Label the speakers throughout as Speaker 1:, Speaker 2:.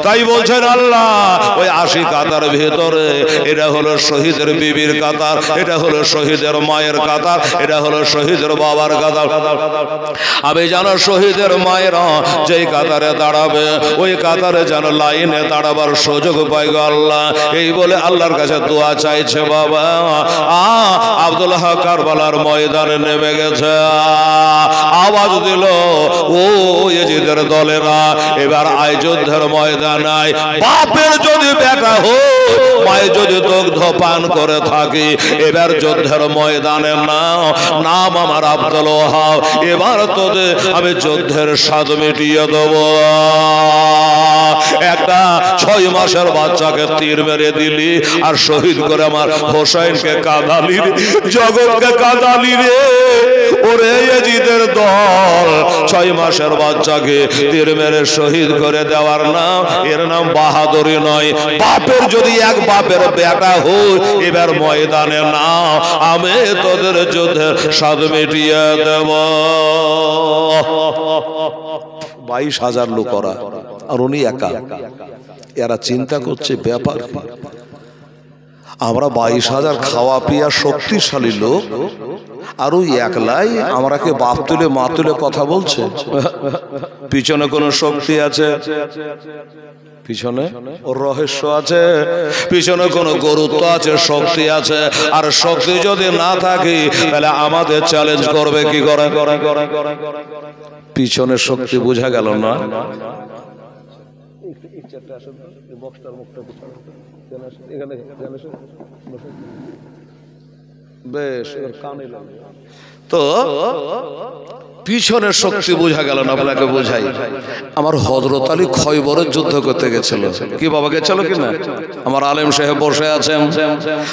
Speaker 1: তাই বলছেন আল্লাহ ওই 80 কাতার ভেতরে এটা হলো শহীদের বিবির কাতার, এটা হলো শহীদের মায়ের কাতার, এটা হলো শহীদের বাবার কাতার। আমি জানো শহীদের মায়েরা যেই কাতারে দাঁড়াবে ওই কাতারে যেন লাইনে দাঁড়াবার সুযোগ পাই গো আল্লাহ। এই বলে আল্লাহর কাছে দোয়া চাইছে বাবা। আব্দুল হক কারবালার ময়দানে নেমে গেছে, আওয়াজ দিল ও ইয়াজিদের দলেরা এবার আয় যুদ্ধের ময়দান আয়। বাপের যদি বেটা হয়, মায়ের যদি দুগ্ধ পান করে থাকি, এবার যুদ্ধের ময়দানে নাও, নাম আমার আব্দুল ওয়াহাব। এবার তোদের আমি যুদ্ধের স্বাদ মিটিয়ে দেবো। একটা 6 মাসের বাচ্চাকে তীর মেরে দিলি আর শহীদ করে আমার হোসেনকে কাঁদালি, জগৎকে কাঁদালি রে। ওরে ইয়াজিদের দল 6 মাসের বাচ্চাকে তীর মেরে শহীদ করে দেওয়ার নাম, এর নাম বাহাদুরি নয়। বাপের যদি এক বাপের বেটা হয়, এবার ময়দানে নাও, আমি তোদের যুদ্ধের স্বাদ মিটিয়ে দেব। 22,000 লোক ওরা, আর উনি একা। এরা চিন্তা করছে ব্যাপার কি, আমরা 22,000 খাওয়া পিয়া শক্তিশালী লোক, আর ওই একলাই আমরাকে বাপ তুলে মা তুলে কথা বলছে। পিছনে কোন শক্তি আছে, পিছনে ওর রহস্য আছে, পিছনে কোন গুরুত্ব আছে, শক্তি আছে। আর শক্তি যদি না থাকে তাহলে আমাদের চ্যালেঞ্জ করবে কি করে? পিছনে শক্তি বোঝা গেল না। বেশ তো পিছনের শক্তি বোঝা গেল না। আপনাকে বোঝাই, আমার হযরত আলী খয়বরের যুদ্ধ করতে গেছিল। কি বাবা গেছিল কিনা? আমার আলেম সাহেব বসে আছেন।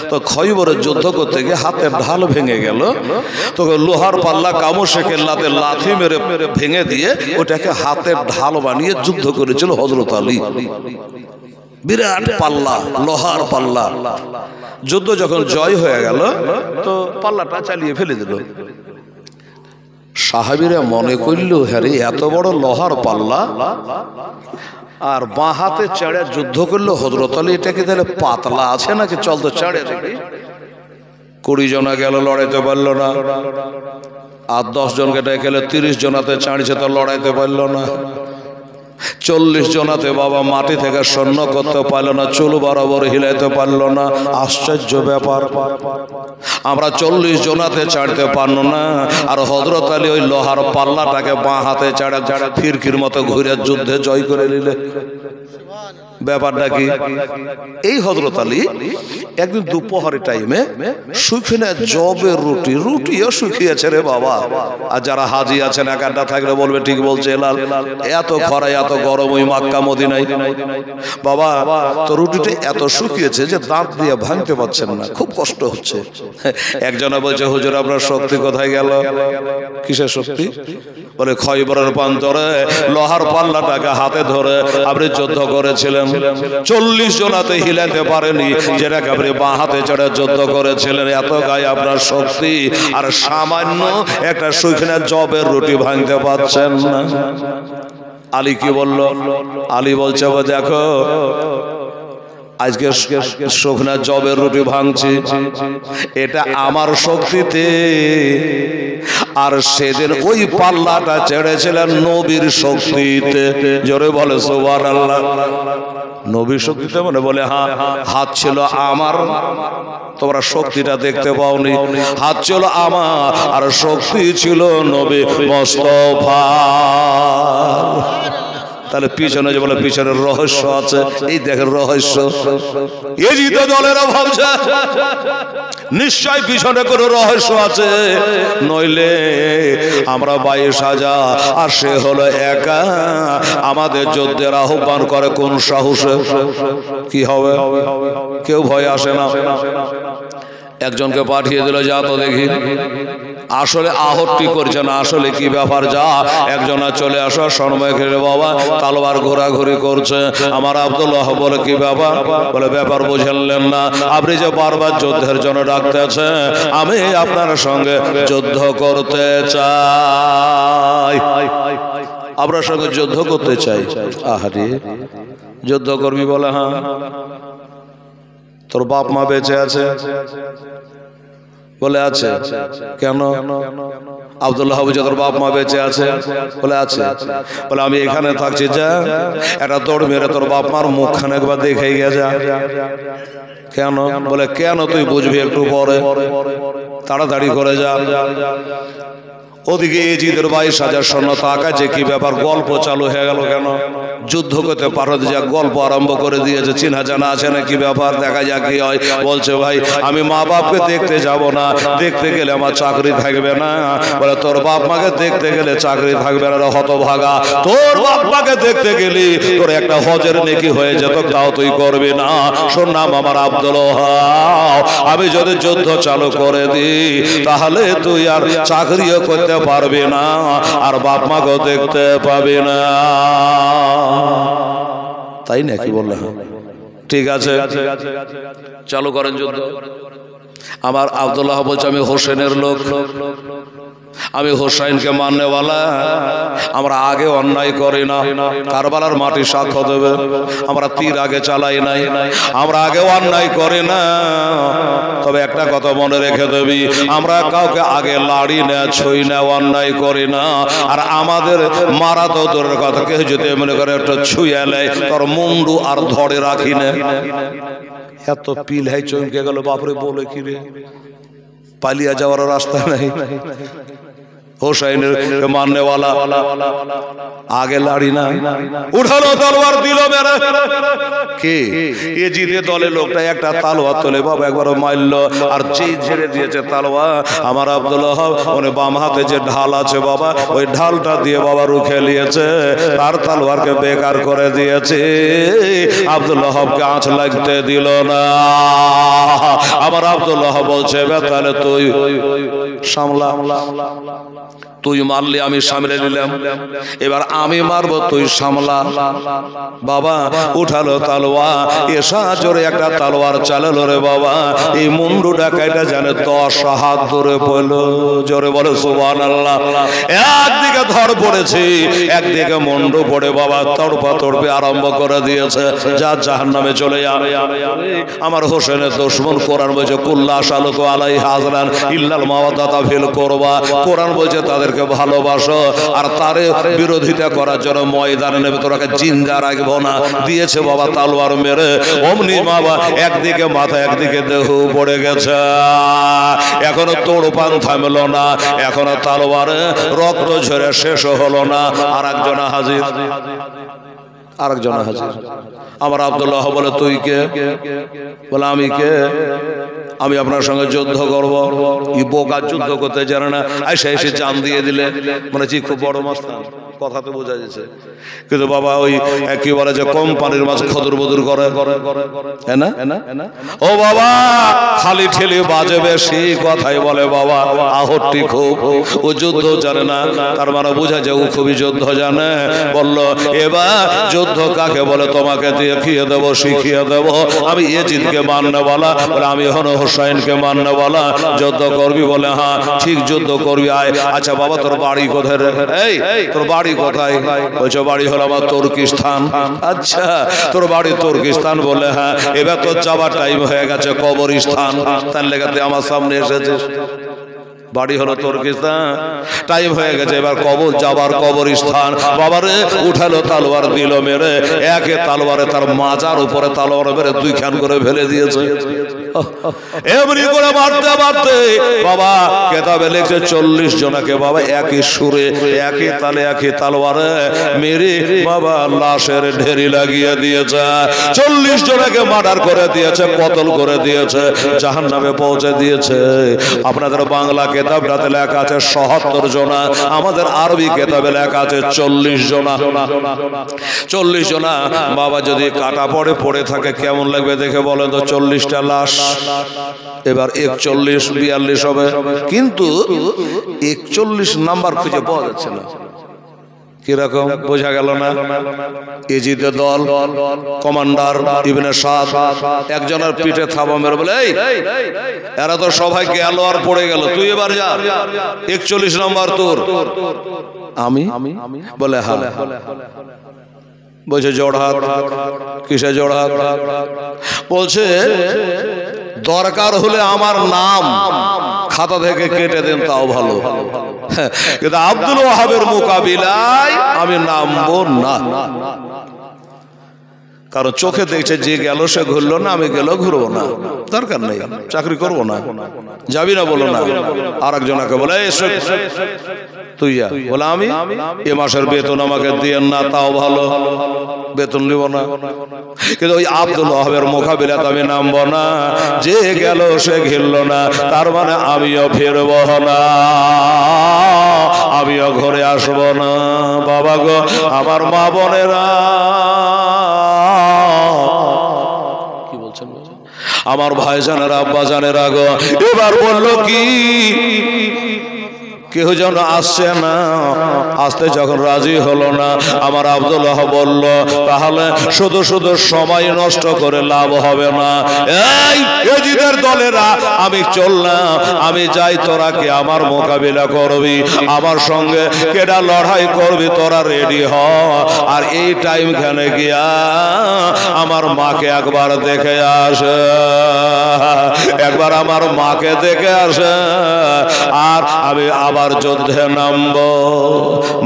Speaker 1: তো খয়বরের যুদ্ধ করতে গিয়ে হাতের ঢাল ভেঙে গেল। তো লোহার পাল্লা কামড়ে কেল্লাতে লাথি মেরে ভেঙে দিয়ে ওটাকে হাতের ঢাল বানিয়ে যুদ্ধ করেছিল হযরত আলী। বিরাট পাল্লা, লোহার পাল্লা। যুদ্ধ যখন জয় হয়ে গেল তো পাল্লাটা চালিয়ে ফেলে দিল। সাহাবীরা মনে করল হ্যারে এত বড় লোহার পাল্লা আর বাঁ হাতে চেড়ে যুদ্ধ করলো হযরত আলী, এটা কি তাহলে পাতলা আছে নাকি? চল তো চেড়ে দেখি। 20 জনা গেল, লড়াইতে পারলো না। আর 10 জনকে ডেকে 30 জনাতে চাঁড়ছে, তো লড়াইতে পারলো না। 40 জনাতে বাবা মাটি থেকে সৈন্য করতে পারলো না, চুল বরাবর হিলাইতে পারলো না। আশ্চর্য ব্যাপার, আমরা 40 জনাতে চাড়তে পারলো না, আর হযরত আলী ওই লোহার পাল্লাটাকে বাঁ হাতে চাড়া ফিরকির মতো ঘুরে যুদ্ধে জয় করে নিলে। ব্যাপারটা কি? এই হযরত আলী একদিন দুপুরের টাইমে শুকনা জবের রুটিও শুকিয়েছে রে বাবা। আর যারা হাজি আছেন একাটা থাকলে বলবে ঠিক বলছে লাল, এত খরায় এত গরম ওই মক্কা মদিনায় বাবা, তো রুটিটা এত শুকিয়েছে যে দাঁত দিয়ে ভাঙতে পারছেন না, খুব কষ্ট হচ্ছে। একজনে বলছে হুজুর আপনার শক্তি কোথায় গেল? কিসের শক্তি? বলে খয়বরের প্রান্তরে লোহার পাল্লাটাকে হাতে ধরে আপনি যুদ্ধ করেছিলেন, 40 জনাতে হিলাতে পারেনি, যেটাকে আপনি বাঁ হাতে চড়ে যুদ্ধ করেছিলেন। এত গায়ে আপনার শক্তি, আর সামান্য একটা শুকনা জবের রুটি ভাঙতে পারছেন না। আলী কি বলল? আলী বলছে দেখো আজকে শুকনা জবের রুটি ভাঙছি, এটা আমার শক্তিতে, আর সেদিন ওই পাল্লাটা ছেড়েছিলেন নবীর শক্তিতে। জোরে বলে সুবহানাল্লাহ। নবীর শক্তিতে মানে বলে হ্যাঁ, হাত ছিল আমার, তোমরা শক্তিটা দেখতে পাওনি। হাত ছিল আমার আর শক্তি ছিল নবী মুস্তাফা। তাহলে পিছনে যে বলে পিছনের রহস্য আছে, এই দেখেন রহস্য। ইয়াজিদের দলেরা ভাবছে নিশ্চয় পিছনে কোনো রহস্য আছে, নইলে আমরা 22,000 আর সে হলো একা, আমাদের যুদ্ধের আহ্বান করে কোন সাহসে? কি হবে? কেউ ভয় আসে না। একজনকে পাঠিয়ে দিল, যা তো দেখি। আসলে আহতটি করছে না, আসলে কি ব্যাপার? যা একজন চলে আসো, সময় খেলে বাবা তালোয়ার ঘোরাঘুরি করছে। আমার আব্দুল্লাহ বলে কি ব্যাপার? বলে ব্যাপার বুঝলেন না, আপনি যে বারবার যুদ্ধের জন্য ডাকতেছে, আমি আপনার সঙ্গে যুদ্ধ করতে চাই, আপনার সঙ্গে যুদ্ধ করতে চাই। আহারে যুদ্ধ করবি? বলে হ্যাঁ। তোর বাপ মা বেঁচে আছে? বলে আছে। কেন? আব্দুল্লাহ বুঝে তোর বাপ মা বেঁচে আছে? বলে আছে। বলে আমি এখানে থাকছি, যা একটা দৌড় মেরে তোর বাপ মার মুখখানে একবার দেখে গিয়ে যা। কেন? বলে কেন তুই বুঝবি একটু পরে, তাড়াতাড়ি করে যা। ওদিকে এজিদের 22,000 সৈন্য তাকাচ্ছে, কি ব্যাপার, গল্প চালু হয়ে গেল কেন? যুদ্ধ করতে পারো যা গল্প আরম্ভ করে দিয়েছে, চিনা জানা আছে না, কি ব্যাপার, দেখা যাক কি হয়। বলছে ভাই আমি মা বাপকে দেখতে যাব না, দেখতে গেলে আমার চাকরি থাকবে না। বলে তোর বাপ মাকে দেখতে গেলে চাকরি থাকবে না, হতভাগা, তোর বাপ মাকে দেখতে গেলি তোর একটা হজের নেকি হয়ে যেত, তাও তুই করবি না। শোন নাম আমার আব্দুল্লাহ, আমি যদি যুদ্ধ চালু করে দিই তাহলে তুই আর চাকরিও করতে পারবি না, আর বাপ মাকেও দেখতে পাবি না। তাই নাকি? বললে ঠিক আছে, চালু করেন যুদ্ধ। আমার আব্দুল্লাহ বলছে আমি হোসেনের লোক, আমি হোসাইনকে মাননেওয়ালা, আমরা আগে অন্যায় করি না। কারবালার মাটি সাক্ষ্য দেবে, আমরা তীর আগে চালাই নাই, আমরা আগে অন্যায় করি না। তবে একটা কথা মনে রেখে দেবি, আমরা কাউকে আগে লাড়ি না, ছুঁই না, অন্যায় করি না। আর আমাদের মারা তো দূরের কথা, কেউ যদি মনে করে একটু ছুঁয়ে নেয় তোর মুন্ডু আর ধরে রাখি না। এত পিল হয় চমকে গেল, বাপরে বলে কি রে, পালিয়ে যাওয়ার রাস্তা নাই। হোসাইনের মাননেওয়ালা আগে লাড়ি না, উঠালো তলোয়ার দিল মেরে। কে? এজিদের দলের লোকটা একটা তালোয়ার তোলে বাবা, একবার মারল আর যেই ঝেড়ে দিয়েছে তালোয়ার, আমার আব্দুল্লাহ মানে বাম হাতে যে ঢাল আছে বাবা, ওই ঢালটা দিয়ে বাবা রুখে নিয়েছে, তার তালোয়ারকে বেকার করে দিয়েছে। আব্দুল্লাহকে আঁচ লাগতে দিল না। আমার আব্দুল্লাহ বলছে তাহলে তুই সামলা, তুই মারলি আমি সামলে নিলাম, এবার আমি মারবো তুই সামলা। বাবা উঠালো তালোয়ার, এসা জোরে একটা তালোয়ার চালালো রে বাবা। এই মুন্ডু ডাকাইটা জানে 10 হাত ধরে পড়লো, জোরে বলে সুবহানাল্লাহ। একদিকে ধর পড়েছে, একদিকে মুন্ডু পড়ে বাবা তড়পা তড়পে আরম্ভ করে দিয়েছে, যা জাহান্নামে চলে যা। আমার হোসেনের দুশমন কোরআন বলছে কুল্লা শালুকু আলাইহি হাজরান ইল্লাল মাওয়াদাতা ফিল কুরবা। কোরআন বলছে তাদেরকে ভালোবাসো, আর তারে বিরোধিতা করার জন্য ময়দানে নেবে তোরাকে জিন্দা রাখবো না। দিয়েছে বাবা তালোয়ার মেরে, অমনি বাবা একদিকে মাথা একদিকে দেহ পড়ে গেছে। এখনো তোড়পান থামলো না, এখনো তালোয়ারে রক্ত ঝরে শেষ হলো না। আর একজন হাজির, আরেকজন হাজির। আমার আব্দুল্লাহ বলে তুই কে? বলে আমি কে? আমি আপনার সঙ্গে যুদ্ধ করব। ই বোকা, যুদ্ধ করতে জানে না, এসে এসে জান দিয়ে দিলে মানে যে খুব বড় মাস্তান, কথা তো বোঝা যাচ্ছে। কিন্তু বাবা ওই কি বলে যে কোম্পানির মাঝে খদর বদুর করে, হ্যাঁ না? ও বাবা খালি ঠেলে বাজে বেশি, কথাই বলে বাবা আহটটি খুব। ও যুদ্ধ জানে না, তার মানে বোঝা যায় ও খুবই যুদ্ধ জানে। বললো এবার যুদ্ধ কাকে বলে তোমাকে দেখিয়ে দেবো, শিখিয়ে দেবো। আমি এজিদকে মাননে বলা, বলে আমি হলো হোসাইনকে মাননে বলা। যুদ্ধ করবি? বলে হ্যাঁ। ঠিক যুদ্ধ করবি, আয়। আচ্ছা বাবা তোর বাড়ি কোথায়? এই তোর বাড়ি কোথায়? বলছো বাড়ি হলো আমার তুর্কিস্তান। আচ্ছা তোর বাড়ি তুর্কিস্তান? বলে হ্যাঁ। এবার তোর যাবার টাইম হয়ে গেছে কবরস্থান, তার লেগাতে আমার সামনে এসেছিস। বাড়ি হলো তুর্কিস্তান, টাইম হয়ে গেছে, এবার কবর যাবার কবরস্থান। বাবারে উঠালো তালোয়ার দিল মেরে, একে তালোয়ারে তার মাজার উপরে তালোয়ার মেরে 2 খান করে ফেলে দিয়েছে। এমনি করে মারতে মারতে বাবা কেতাবে লিখছে 40 জনকে বাবা একই সুরে একই তালে একই তালোয়ারে মেরে বাবা লাশের ঢেরি লাগিয়ে দিয়েছে। 40 জনকে মার্ডার করে দিয়েছে, কতল করে দিয়েছে, জাহান্নামে পৌঁছে দিয়েছে। আপনাদের বাংলা কেতাবটাতে লেখা আছে ৭৭ জনা, আমাদের আরবি কেতাবে লেখা আছে 40 জনা। 40 জনা বাবা যদি কাটা পড়ে পড়ে থাকে কেমন লাগবে দেখে বলেন তো? 40টা লাশ। এবার 41 42 হবে, কিন্তু 41 নাম্বার খুঁজে পাওয়া যাচ্ছে না। কিরকম বোঝা গেল না? এজিদের দল কমান্ডার ইবনে সাদ একজনের পিঠে থাবা মেরে বলে এই এরা তো সবাই গেল আর পড়ে গেল, তুই এবার যা, 41 নম্বর তোর। আমি বলে হ্যাঁ। বলছে জোড়হাত। কিসে জোড়হাত? বলছে দরকার হলে আমার নাম খাতা থেকে কেটে দেন তাও ভালো, কিন্তু আব্দুল ওয়াহাবের মোকাবিলায় আমি নামবো না। কারণ চোখে দেখছে যে গেল সে ঘুরলো না, আমি গেলেও ঘুরবো না, দরকার নেই, চাকরি করবো না। যাবি না? বলো না। আর একজনকে বলে তুই যা। বলে আমি এ মাসের বেতন আমাকে দিয়েন না, তাও ভালো, বেতন নিব না। কিন্তু ওই আব্দুল ওয়াহাবের মোকাবিলাতে আমি নামবো না। যে গেল সে ঘিরল না, তার মানে আমিও ফিরব না, আমিও ঘরে আসবো না। বাবা গো, আমার মা বোনেরা, কি বলছেন আমার ভাইজানেরা, আব্বা জানেরা গো, এবার বললো কি কেউ যেন আসছে না। আসতে যখন রাজি হলো না, আমার আব্দুল ওয়াহাব বলল তাহলে শুধু শুধু সময় নষ্ট করে লাভ হবে না। এই এজিদের দলেরা, আমি চললাম, আমি যাই, তোরা কি আমার মোকাবিলা করবি, আমার সঙ্গে কেডা লড়াই করবি, তোরা রেডি হ। আর এই টাইম খানে গিয়া আমার মাকে একবার দেখে আসে, একবার আমার মাকে দেখে আসে, আর আমি আবার যুদ্ধে নামবো।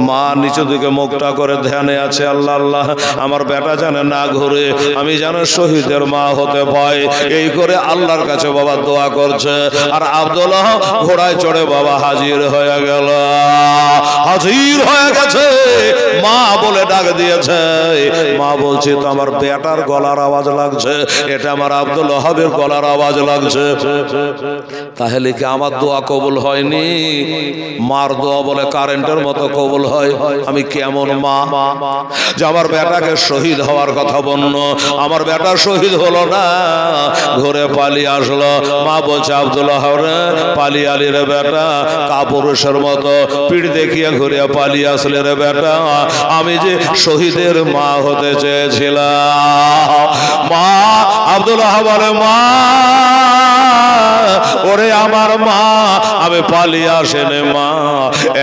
Speaker 1: মা নিচু দিকে মুখটা করে ধ্যানে আছে, আল্লাহ আল্লাহ, আমার বেটা জানে না ঘুরে, আমি জানো শহীদের মা হতে ভয়, এই করে আল্লাহর কাছে বাবা দোয়া করছে। আর আব্দুল্লাহ ঘোড়ায় চড়ে বাবা হাজির হয়ে গেল, হাজির হয়ে গেছে। মা বলে ডাক দিয়েছে, মা বলছে তো আমার বেটার গলার আওয়াজ লাগছে, এটা আমার আব্দুল ওয়াহাবের গলার আওয়াজ লাগছে। তাহলে কি আমার দোয়া কবুল হয়নি? মার দোয়া বলে কারেন্টের মতো কবুল হয়। আমি কেমন মা যে আমার বেটাকে শহীদ হওয়ার কথা বলল, আমার বেটা শহীদ হলো না, ঘুরে পালিয়ে আসলো। মা বলছে আব্দুল ওয়াহাব রে, পালিয়ে আলি রে বেটা, কাপুরুষের মতো পিঠ দেখিয়ে ঘুরে পালিয়ে আসলে রে বেটা, আমি যে শহীদের মা হতে চেয়েছিলাম। মা আব্দুল ওয়াহাব বলে মা, ওরে আমার মা, আমি পালিয়ে আসেনে মা,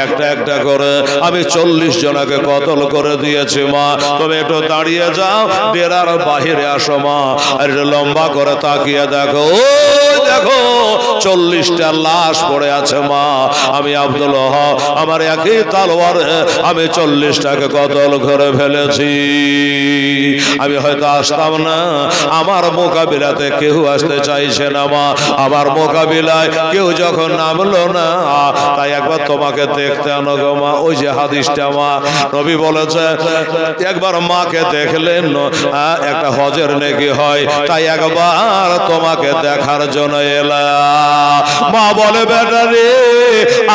Speaker 1: একটা একটা করে আমি 40 জনকে কতল করে দিয়েছি মা, তুমি একটু দাঁড়িয়ে যাও, ডেরার বাহিরে আসো মা, আর লম্বা করে তাকিয়ে দেখো, ওই দেখো 40টা লাশ পড়ে আছে মা। আমি আব্দুল ওয়াহাব আমার একই তলোয়ারে আমি 40টাকে কতল করে ফেলেছি। আমি হয়তো আসতাম না, আমার মোকাবিলাতে কেউ আসতে চাইছে না মা, আমার মোকাবিলায় কেউ যখন নামলো না, তাই একবার তোমাকে দেখতে আনো গো মা। ওই যে হাদিসটা মা নবী বলেছে, একবার মাকে দেখলেন একটা হজের নেকি হয়, তাই একবার তোমাকে দেখার জন্য এলাম। মা বলে বেটা রে,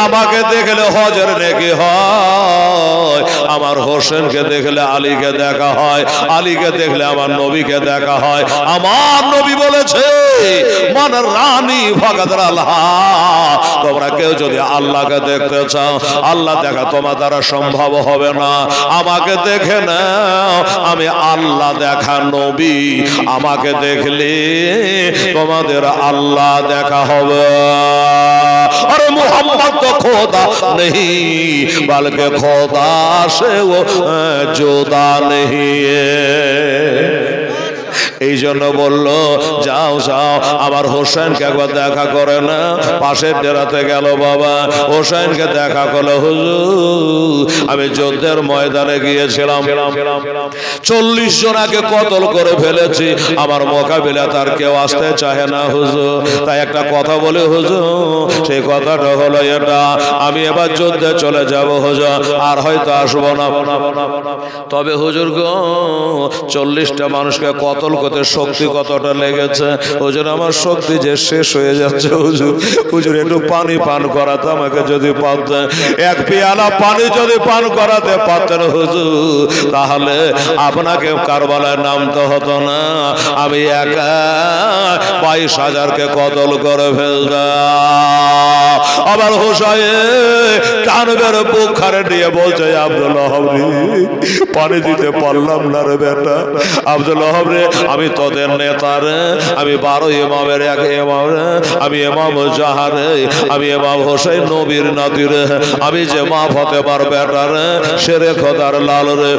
Speaker 1: আমাকে দেখলে হজের নেকি হয়, আমার হোসেনকে দেখলে আলীকে দেখা হয়, আলীকে দেখলে আমার নবীকে দেখা হয়। আমার নবী বলেছে মান রানী ভগত আল্লাহ, তোমরা কেউ যদি আল্লাহকে দেখতে চাও, আল্লাহ দেখা তোমার দ্বারা সম্ভব হবে না, আমাকে দেখে নাও, আমি আল্লাহ দেখা নবী, আমাকে দেখলে তোমাদের আল্লাহ দেখা হবে। अरे मोहम्मद तो खोदा नहीं बल्कि खोदा से वो जुदा नहीं है। এই জন্য বললো যাও যাও আমার হোসেনকে একবার দেখা করে না। পাশের ডেরাতে গেল বাবা, হোসেনকে দেখা করলো। হুজুর আমি যুদ্ধের ময়দানে গিয়েছিলাম, 40 জনাকে কতল করে ফেলেছি, আমার মোকাবিলা তার কেউ আসতে চায় না হুজুর। তাই একটা কথা বলে হুজুর, সেই কথাটা হলো এটা, আমি এবার যুদ্ধে চলে যাব হুজুর, আর হয়তো আসবো না। তবে হুজুর গো 40টা মানুষকে কতল করতে শক্তি কতটা লেগেছে হুজুর, আমার শক্তি যে শেষ হয়ে যাচ্ছে হুজুর। হুজুর একটু পানি পান করাতে আমাকে যদি পারতেন, এক পেয়ালা পানি যদি পান করাতে পারতেন হুজুর, তাহলে আপনাকে কারবালায় নামতে হতো না, আমি একা 22,000কে কতল করে ফেলতাম। আবার হোসাইন টানবের বুক খারে দিয়ে বলছে আব্দুল ওয়াহাব রে, পানি দিতে পারলাম না রে বেটা, আব্দুল ওয়াহাব রে আমি তোদের নেতারে, আমি 12 ইমামের এক ইমাম, আমি ইমাম জাহারে, আমি ইমাম হোসেন নবীর নাতিরে, আমি যে মা ফতেমার বেটারে, শেরে খোদার লাল রে।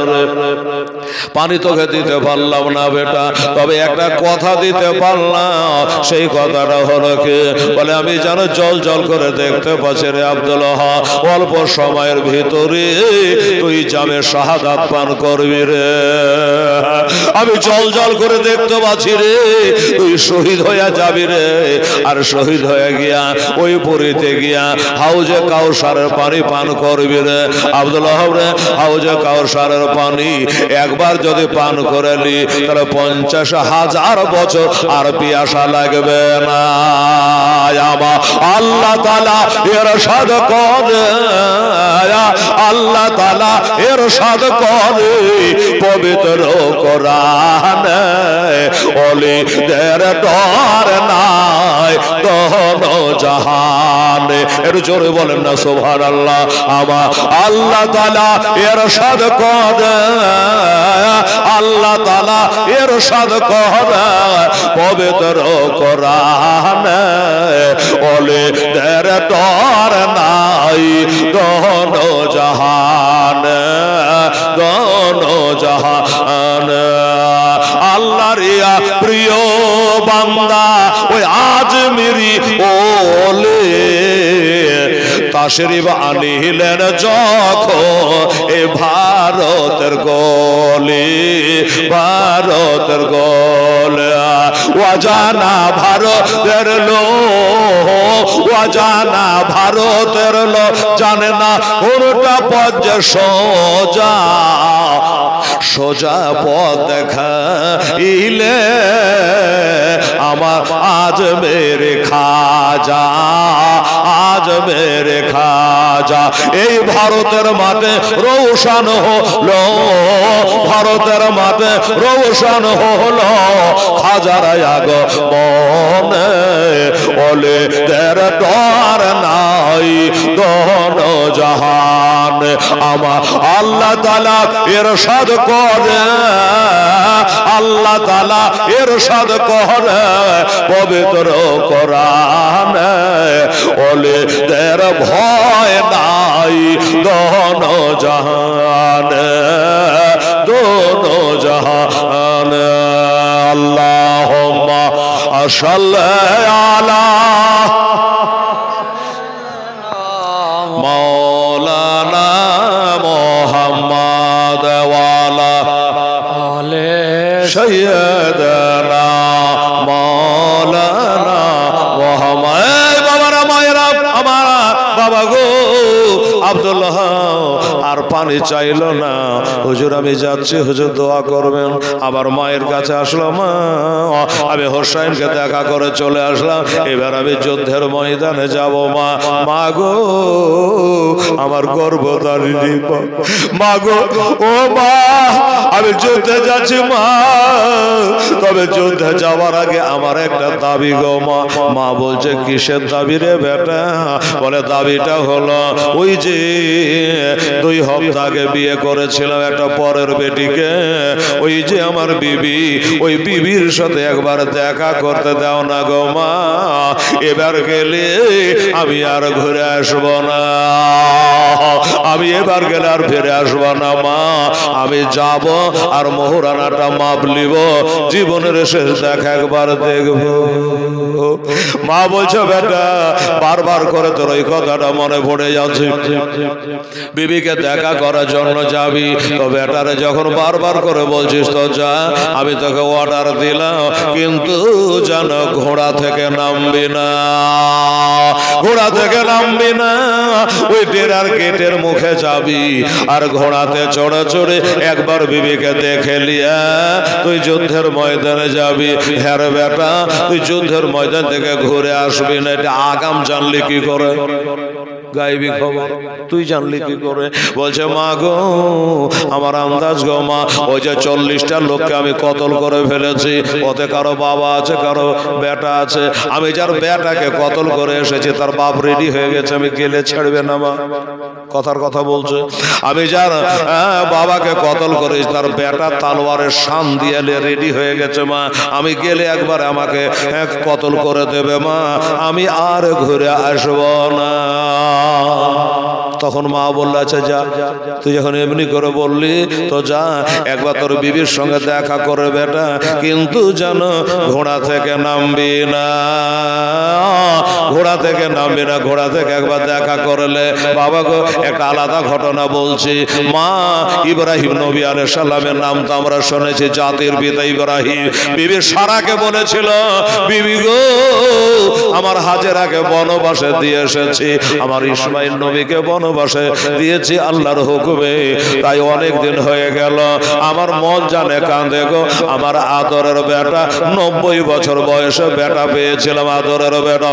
Speaker 1: পানি তোকে দিতে পারলাম না বেটা, তবে একটা কথা দিতে পারলাম। সেই কথাটা হলো কি, বলে আমি যেন জল জল করে দেখতে পাচ্ছি রে আব্দুল হক, অল্প সময়ের ভিতরে তুই জামে শাহাদাত পান করবি রে। আমি জল জল করে দেখতে পাচ্ছি রে, তুই শহীদ হয়ে যাবি রে। আর শহীদ হয়ে গিয়া ওই পুরীতে গিয়া হাউজে কাউসারের পানি পান করবি রে আব্দুল হক রে। হাউজে কাউসারের পানি একবার যদি পান করে নি, তাহলে 50,000 বছর আর পিয়াসা লাগবে না। আমার আল্লাহ তাআলা ইরশাদ করে, আল্লাহ তাআলা ইরশাদ করে পবিত্র কোরআনে, ওলিদের ডর নাই দোনো জাহানে। একটু জোরে বলেন না সুবহানাল্লাহ। আমার আল্লাহ তাআলা ইরশাদ করে, আল্লাহ তাআলা ইরশাদ করে পবিত্র কোরআনে, ওলিদের ডর নাই দোনো জাহানে, দোনো জাহানে। আল্লাহর প্রিয় বান্দা ওই আজমিরি ওলে তাশরিফ আনিলেন যখন এ ভারতের গলি, ভারতের গলি। অজানা ভারতের লোক, অজানা ভারতের লোক জানে না কোনটা পথ যে সোজা, সোজা পথ দেখাইলে আমার আজ মেরে খাজা, আজ মেরে খাজা। এই ভারতের মাঠে রৌশন হলো, ভারতের মাঠে রৌশন হলো খাজার আগমনে, ওলিদের ডর নাই দোনো জাহান। আমার আল্লাহ তাআলা ইরশাদ করে, আল্লাহ তাআলা ইরশাদ করে পবিত্র কোরআনে, ওলিদের ভয় নাই দোনো জাহানে, দোনো জাহানে। আল্লাহুম্মা সাল্লি আলা মাওলানা মুহাম্মদ ওয়া আলা আলি সাইয়্যিদানা মাওলানা মুহাম্মদ। বাবারা মায়েরা, আমার বাবা গো আব্দুল্লাহ আর পানি চাইলো না। হুজুর আমি যাচ্ছি, হুজুর দোয়া করবেন। আবার মায়ের কাছে আসলাম, মা আমি হোসাইনকে দেখা করে চলে আসলাম, এবার আমি যুদ্ধের ময়দানে যাব। মা, মা গো আমার গর্ভধারিণী মা গো, ও মা আমি যুদ্ধে যাচ্ছি মা, তবে যুদ্ধে যাওয়ার আগে আমার একটা দাবি গো মা। মা বলছে কিসের দাবি রে বেটা? বলে দাবিটা হলো ওই যে 2 হপ্তাহ আগে বিয়ে করেছিলাম একটা পরের বেটিকে, ওই যে আমার বিবি, ওই বিবির সাথে একবার দেখা করতে দাও না গো মা। এবার গেলে আমি আর ঘুরে আসবো না, আমি এবার গেলে আর ফিরে আসবো না মা। আমি যাব আর মোহরানাটা মাপ লিব, জীবনের শেষ দেখা একবার দেখব। মা বলছে বেটা বারবার করে তোর ওই কথাটা মনে পড়ে যাচ্ছে, বিবিকে দেখা করার জন্য যাবি, তো বেটারে যখন বারবার করে বলছিস তো যা, আমি তোকে অর্ডার দিলাম, কিন্তু যেন ঘোড়া থেকে নামবি না, ঘোড়া থেকে নামবি না, ওই ডেরার গেটের মুখে যাবি আর ঘোড়াতে চড়ে চড়ে একবার বিবিকে দেখে লিয়া তুই যুদ্ধের ময়দানে যাবি। হ্যাঁ রে বেটা তুই যুদ্ধের ময়দান থেকে ঘুরে আসবি না, এটা আগাম জানলি কি করে? গায়েবী খবর তুই জানলি কি করে? বলছে মা গো আমার আন্দাজ গো মা, ওই যে 40টা লোককে আমি কতল করে ফেলেছি, ওতে কারো বাবা আছে কারো বেটা আছে, আমি যার বেটাকে কতল করে এসেছি তার বাপ রেডি হয়ে গেছে, আমি গেলে ছাড়বে না মা। কথার কথা বলছে, আমি যার বাবাকে কতল করেছি তার বেটা তালোয়ারের শান দিয়ে রেডি হয়ে গেছে মা, আমি গেলে একবার আমাকে কতল করে দেবে মা, আমি আর ঘুরে আসব না। তখন মা বলল আচ্ছা যা, তুই যখন এমনি করে বললি তো যা, একবার তোর বিবির সঙ্গে দেখা করে বেটা, কিন্তু জানো ঘোড়া থেকে নামবি না, ঘোড়া থেকে নামবি না, ঘোড়া থেকে একবার দেখা করলে। বাবা গো একটা আলাদা ঘটনা বলছি, মা ইব্রাহিম নবী আলাইহিস সালামের নাম তো আমরা শুনেছি, জাতির পিতা ইব্রাহিম। বিবি সারাকে বলেছিল বিবি গো আমার হাজেরাকে বনবাসে দিয়ে এসেছি, আমার ইসমাইল নবীকে বনবাসে দিয়েছি আল্লাহর হুকুমে, তাই অনেক দিন হয়ে গেল আমার মন জানে কাঁদে গো, আমার আদরের বেটা 90 বছর বয়সে বেটা পেয়েছিলাম, আদরের বেটা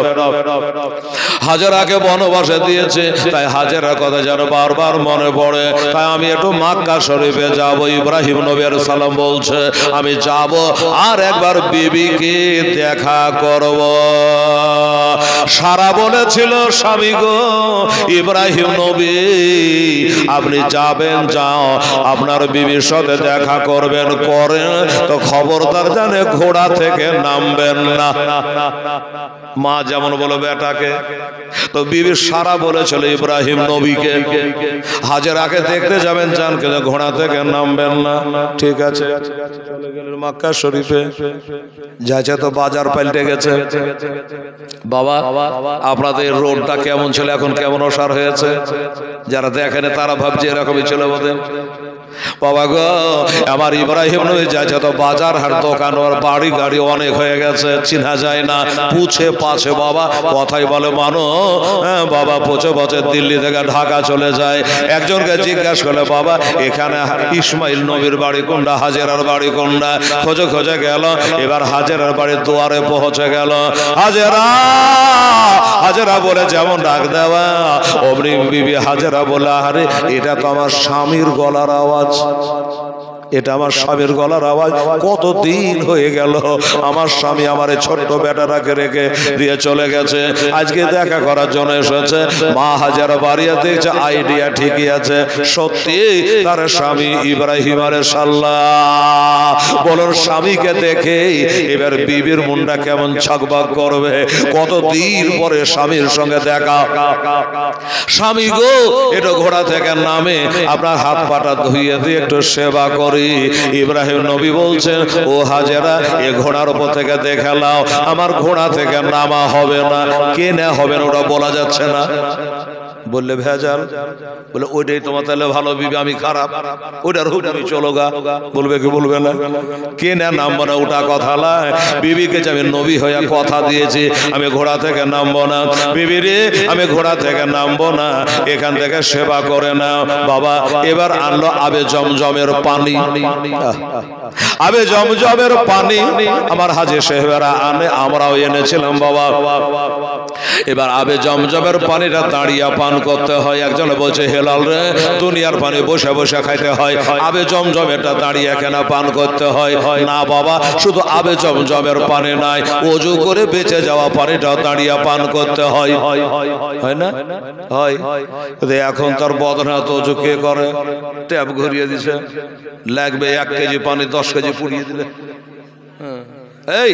Speaker 1: হাজেরাকে বনবাসে দিয়েছে, তাই হাজেরার কথা যেন বারবার মনে পড়ে, তাই আমি একটু মক্কা শরীফে যাব। ইব্রাহিম নবী আলাইহিস সালাম বলছে আমি যাব আর একবার বিবিকে দেখা করব। সারা বলেছিল স্বামী গো ইব্রাহিম নবী আপনি যাবেন, যাও আপনার বিবির সাথে দেখা করবেন, করেন তো খবরদার জানে ঘোড়া থেকে নামবেন না। মা যেমন বলো বেটাকে, তো বিবি সারা বলেছিল ইব্রাহিম নবীকে হাজেরাকে দেখতে যাবেন, জান কে ঘোড়া থেকে নামবেন না। ঠিক আছে, চলে গেলেন মক্কা শরীফে। যাচ্ছে তো বাজার পাল্টে গেছে। বাবা আপনাদের রোডটা কেমন ছিল, এখন কেমন অসার হয়েছে? যারা দেখেন তারা ভাবছে এরকমই ছিল বোধহয়। বাবা গো আমার ইব্রাহিম নবী যাচ্ছে তো বাজার হাট দোকান ওর বাড়ি গাড়ি অনেক হয়ে গেছে, চিনা যায় না, পুছে পাছে বাবা কথাই বলে মানো বাবা পুছে পাছে দিল্লি থেকে ঢাকা চলে যায়। একজনকে জিজ্ঞাসা করলে বাবা এখানে ইসমাইল নবীর বাড়ি কোনটা, হাজেরার বাড়ি কোনটা, খোঁজে খোঁজে গেল, এবার হাজেরার বাড়ির দুয়ারে পৌঁছে গেল। হাজেরা হাজেরা বলে যেমন ডাক দেওয়া অমনি বিবি হাজেরা বলে আরে এটা তো আমার স্বামীর গলার আওয়াজ, এটা আমার স্বামীর গলার আওয়াজ, কতদিন হয়ে গেল আমার স্বামী আমার ছোট্ট বেটাটাকে রেখে দিয়ে চলে গেছে, আজকে দেখা করার জন্য এসেছে। মা হাজারা বাড়িয়ে দেখছে আইডিয়া ঠিকই আছে, সত্যি তার স্বামী ইব্রাহিম আলাইহিস সালাম। বলুন স্বামীকে দেখে এবার বিবির মুন্ডা কেমন ছকবাক করবে, কতদিন পরে স্বামীর সঙ্গে দেখা। স্বামী গো একটু ঘোড়া থেকে নামে আপনার হাত পাটা ধুইয়ে দিয়ে একটু সেবা করি। ইব্রাহিম নবী বলছেন ও হাজেরা এ ঘোড়ার উপর থেকে দেখে নাও, আমার ঘোড়া থেকে নামা হবে না। কে না হবে না ওটা বলা যাচ্ছে না, বললে ভেজাল। বলে ওইটাই তোমার তাহলে ভালো বিবি, আমি খারাপ, ওইটার হুকুমই চলো গা। বলবে কি বলবে না? কে না নামবো না ওটা কথা নয়। বিবিকে যে আমি নবী হয়ে কথা দিয়েছি আমি ঘোড়া থেকে নামবো না, বিবি রে আমি ঘোড়া থেকে নামবো না, এখান থেকে সেবা করে নাও। বাবা এবার আনলো আবে জমজমের পানি, আবে জমজমের পানি আমার হাজী সাহেবেরা আনে, আমরাও এনেছিলাম বাবা। এবার আবে জমজমের পানিটা দাঁড়িয়ে পান করতে হয়। একজন বলছে হেলাল রে দুনিয়ার পানি বসে বসে খাইতে হয়, আবে জমজমেরটা দাঁড়িয়ে কেন পান করতে হয়? না বাবা শুধু আবে জমজমের পানি নাই, ওযু করে বেঁচে যাওয়া পানিটাও দাঁড়িয়ে পান করতে হয়, হয় না? হয়। এখন তার বদনা তো ওযু কে করে? ট্যাপ ঘুরিয়ে দিছে, লাগবে 1 কেজি পানি 10 কেজি পুড়িয়ে দিলে। এই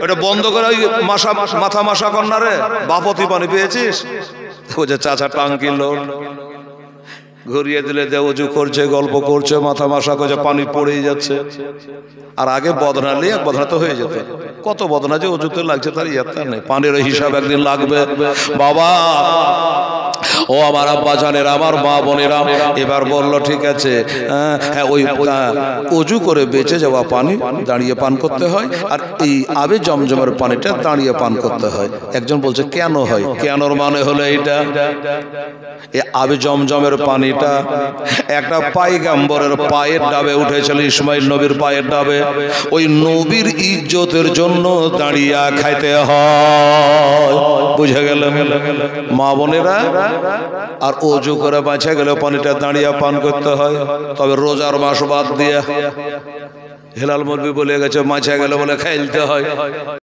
Speaker 1: ওটা বন্ধ করে ওই মাথা মাসা কন্যা রে বাপতি পানি পেয়েছিস? ও যে চাচা টাঙ্কি লোড ঘুরিয়ে দিলে দে ওযু করছে, গল্প করছে, মাথা মাসা করছে, পানি পড়েই যাচ্ছে। আর আগে বদনা নিয়ে বদনা তো হয়ে যেত, কত বদনা যে ওযুতে লাগছে তার ইয়ত্তা নেই, পানির হিসাব একদিন লাগবে। বাবা ও আমার আব্বা জানের আমার মা বোনেরা এবার বলল ঠিক আছে হ্যাঁ ওই ওযু করে বেঁচে যাওয়া পানি দাঁড়িয়ে পান করতে হয়, আর এই আবে জমজমের পানিটা দাঁড়িয়ে পান করতে হয়। একজন বলছে কেন হয়? কেনর মানে হলো এইটা, এই আবে জমজমের পানি পানিটা একটা পয়গম্বরের পায়ের ডাবে উঠেছিল, ইসমাইল নবীর পায়ের ডাবে। ওই নবীর ইজ্জতের জন্য দাঁড়িয়ে খাইতে হয়, বুঝে গেলেন মা বোনেরা। আর ওযু করে বাঁচা গেলে পানিটা দাঁড়িয়ে পান করতে হয়। তবে রোজার মাস বাদ দিয়ে হেলাল মলবি বলে গেছে বাঁচা গেলে বলে খাইলতে হয়।